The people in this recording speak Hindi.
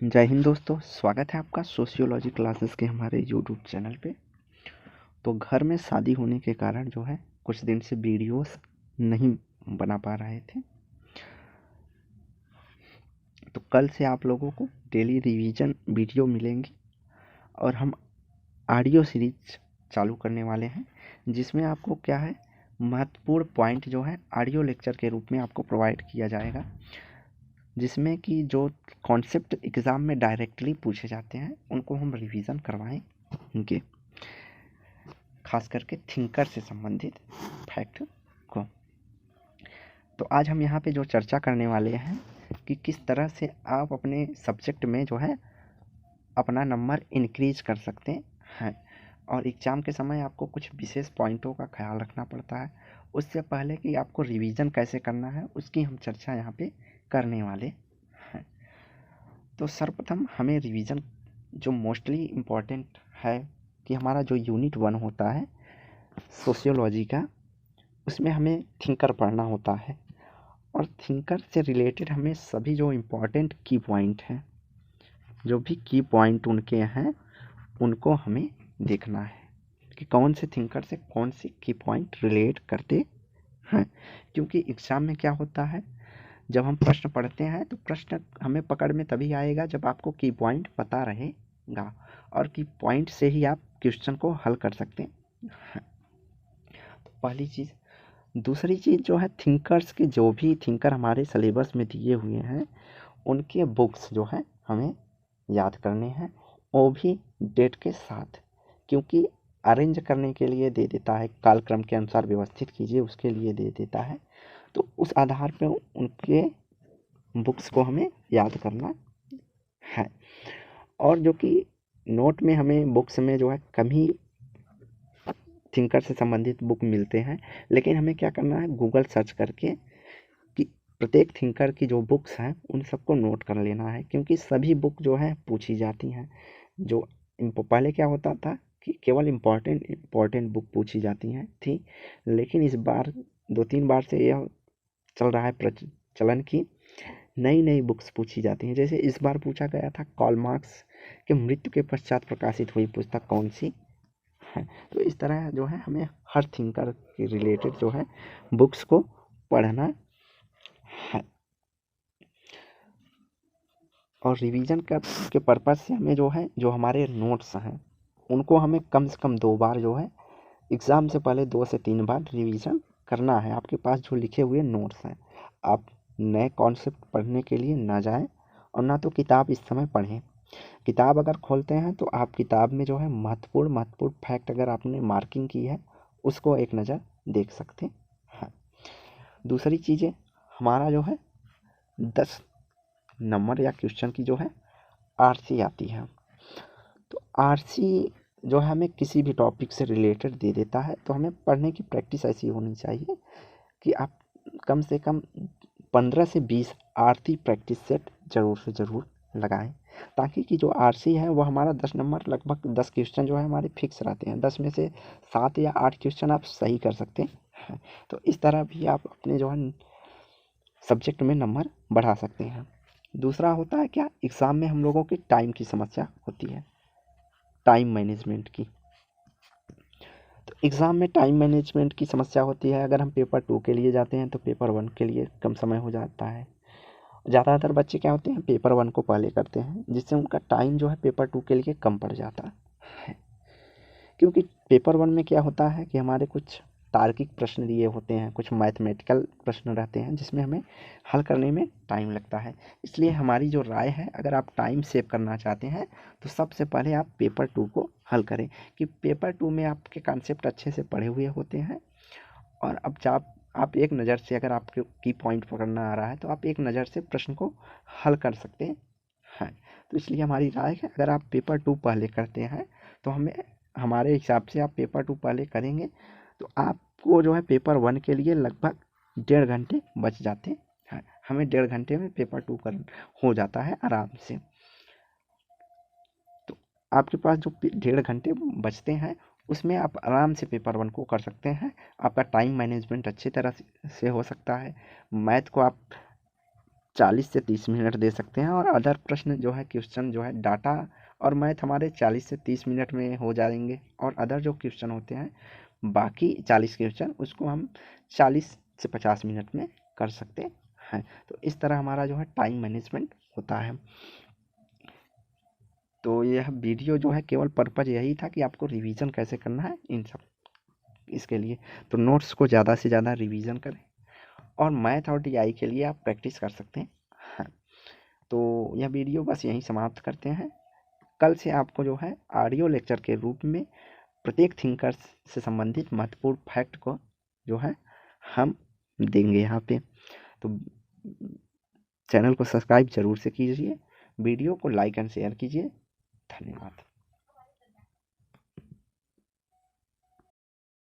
जय हिंद दोस्तों, स्वागत है आपका सोशियोलॉजी क्लासेस के हमारे यूट्यूब चैनल पे। तो घर में शादी होने के कारण जो है कुछ दिन से वीडियोस नहीं बना पा रहे थे। तो कल से आप लोगों को डेली रिवीजन वीडियो मिलेंगी और हम ऑडियो सीरीज चालू करने वाले हैं, जिसमें आपको क्या है महत्वपूर्ण पॉइंट जो है ऑडियो लेक्चर के रूप में आपको प्रोवाइड किया जाएगा, जिसमें कि जो कॉन्सेप्ट एग्ज़ाम में डायरेक्टली पूछे जाते हैं उनको हम रिवीजन करवाएंगे, खास करके थिंकर से संबंधित फैक्ट को। तो आज हम यहाँ पे जो चर्चा करने वाले हैं कि किस तरह से आप अपने सब्जेक्ट में जो है अपना नंबर इंक्रीज कर सकते हैं, और एग्ज़ाम के समय आपको कुछ विशेष पॉइंटों का ख्याल रखना पड़ता है। उससे पहले कि आपको रिवीजन कैसे करना है उसकी हम चर्चा यहाँ पे करने वाले हैं। तो सर्वप्रथम हमें रिवीजन जो मोस्टली इम्पॉर्टेंट है कि हमारा जो यूनिट 1 होता है सोशियोलॉजी का, उसमें हमें थिंकर पढ़ना होता है, और थिंकर से रिलेटेड हमें सभी जो इम्पोर्टेंट की पॉइंट हैं, जो भी की पॉइंट उनके हैं, उनको हमें देखना है कि कौन से थिंकर से कौन सी की पॉइंट रिलेट करते हैं। क्योंकि एग्ज़ाम में क्या होता है, जब हम प्रश्न पढ़ते हैं तो प्रश्न हमें पकड़ में तभी आएगा जब आपको की पॉइंट पता रहेगा, और की पॉइंट से ही आप क्वेश्चन को हल कर सकते हैं। तो पहली चीज़। दूसरी चीज़ जो है, थिंकर्स के जो भी थिंकर हमारे सिलेबस में दिए हुए हैं उनके बुक्स जो है हमें याद करने हैं, वो भी डेट के साथ, क्योंकि अरेंज करने के लिए दे देता है, कालक्रम के अनुसार व्यवस्थित कीजिए उसके लिए दे देता है। तो उस आधार पर उनके बुक्स को हमें याद करना है। और जो कि नोट में हमें बुक्स में जो है कम ही थिंकर से संबंधित बुक मिलते हैं, लेकिन हमें क्या करना है, गूगल सर्च करके कि प्रत्येक थिंकर की जो बुक्स हैं उन सबको नोट कर लेना है, क्योंकि सभी बुक जो है पूछी जाती हैं। जो पहले क्या होता था कि केवल इम्पोर्टेंट बुक पूछी जाती हैं थी, लेकिन इस बार 2-3 बार से यह चल रहा है प्रचलन की नई नई बुक्स पूछी जाती हैं। जैसे इस बार पूछा गया था कार्ल मार्क्स के मृत्यु के पश्चात प्रकाशित हुई पुस्तक कौन सी है। तो इस तरह जो है हमें हर थिंकर के रिलेटेड जो है बुक्स को पढ़ना है। और रिवीजन के पर्पज़ से हमें जो है जो हमारे नोट्स हैं उनको हमें कम से कम 2 बार जो है एग्ज़ाम से पहले 2 से 3 बार रिवीजन करना है। आपके पास जो लिखे हुए नोट्स हैं, आप नए कॉन्सेप्ट पढ़ने के लिए ना जाएं और ना तो किताब इस समय पढ़ें। किताब अगर खोलते हैं तो आप किताब में जो है महत्वपूर्ण फैक्ट अगर आपने मार्किंग की है उसको एक नज़र देख सकते हैं। दूसरी चीज़ें, हमारा जो है 10 नंबर या क्वेश्चन की जो है आरसी आती है। तो आरसी जो है हमें किसी भी टॉपिक से रिलेटेड दे देता है, तो हमें पढ़ने की प्रैक्टिस ऐसी होनी चाहिए कि आप कम से कम 15 से 20 आरती प्रैक्टिस सेट ज़रूर से ज़रूर लगाएं, ताकि कि जो आरसी है वो हमारा 10 नंबर, लगभग 10 क्वेश्चन जो है हमारे फिक्स रहते हैं। 10 में से 7 या 8 क्वेश्चन आप सही कर सकते हैं। तो इस तरह भी आप अपने जो है सब्जेक्ट में नंबर बढ़ा सकते हैं। दूसरा होता है क्या, एग्ज़ाम में हम लोगों की टाइम की समस्या होती है, टाइम मैनेजमेंट की। तो एग्ज़ाम में टाइम मैनेजमेंट की समस्या होती है। अगर हम पेपर 2 के लिए जाते हैं तो पेपर 1 के लिए कम समय हो जाता है। ज़्यादातर बच्चे क्या होते हैं, पेपर 1 को पहले करते हैं, जिससे उनका टाइम जो है पेपर 2 के लिए कम पड़ जाता है। क्योंकि पेपर 1 में क्या होता है कि हमारे कुछ तार्किक प्रश्न दिए होते हैं, कुछ मैथमेटिकल प्रश्न रहते हैं जिसमें हमें हल करने में टाइम लगता है। इसलिए हमारी जो राय है, अगर आप टाइम सेव करना चाहते हैं तो सबसे पहले आप पेपर 2 को हल करें, कि पेपर 2 में आपके कॉन्सेप्ट अच्छे से पढ़े हुए होते हैं। और अब जब आप एक नज़र से, अगर आपको की पॉइंट पकड़ना आ रहा है तो आप एक नज़र से प्रश्न को हल कर सकते हैं। तो इसलिए हमारी राय है, अगर आप पेपर 2 पहले करते हैं तो हमारे हिसाब से आप पेपर 2 पहले करेंगे तो आपको जो है पेपर 1 के लिए लगभग 1.5 घंटे बच जाते हैं। हमें 1.5 घंटे में पेपर 2 कर हो जाता है आराम से। तो आपके पास जो 1.5 घंटे बचते हैं उसमें आप आराम से पेपर 1 को कर सकते हैं। आपका टाइम मैनेजमेंट अच्छी तरह से हो सकता है। मैथ को आप 40 से 30 मिनट दे सकते हैं, और अदर प्रश्न जो है, क्वेश्चन जो है डाटा और मैथ हमारे 40 से 30 मिनट में हो जाएंगे, और अदर जो क्वेश्चन होते हैं बाकी 40 क्वेश्चन उसको हम 40 से 50 मिनट में कर सकते हैं। तो इस तरह हमारा जो है टाइम मैनेजमेंट होता है। तो यह वीडियो जो है केवल पर्पज़ यही था कि आपको रिवीजन कैसे करना है इन सब इसके लिए। तो नोट्स को ज़्यादा से ज़्यादा रिवीजन करें, और मैथ और टीआई के लिए आप प्रैक्टिस कर सकते हैं। हाँ, तो यह वीडियो बस यहीं समाप्त करते हैं। कल से आपको जो है ऑडियो लेक्चर के रूप में प्रत्येक थिंकर्स से संबंधित महत्वपूर्ण फैक्ट को जो है हम देंगे यहाँ पे। तो चैनल को सब्सक्राइब जरूर से कीजिए, वीडियो को लाइक एंड शेयर कीजिए। धन्यवाद।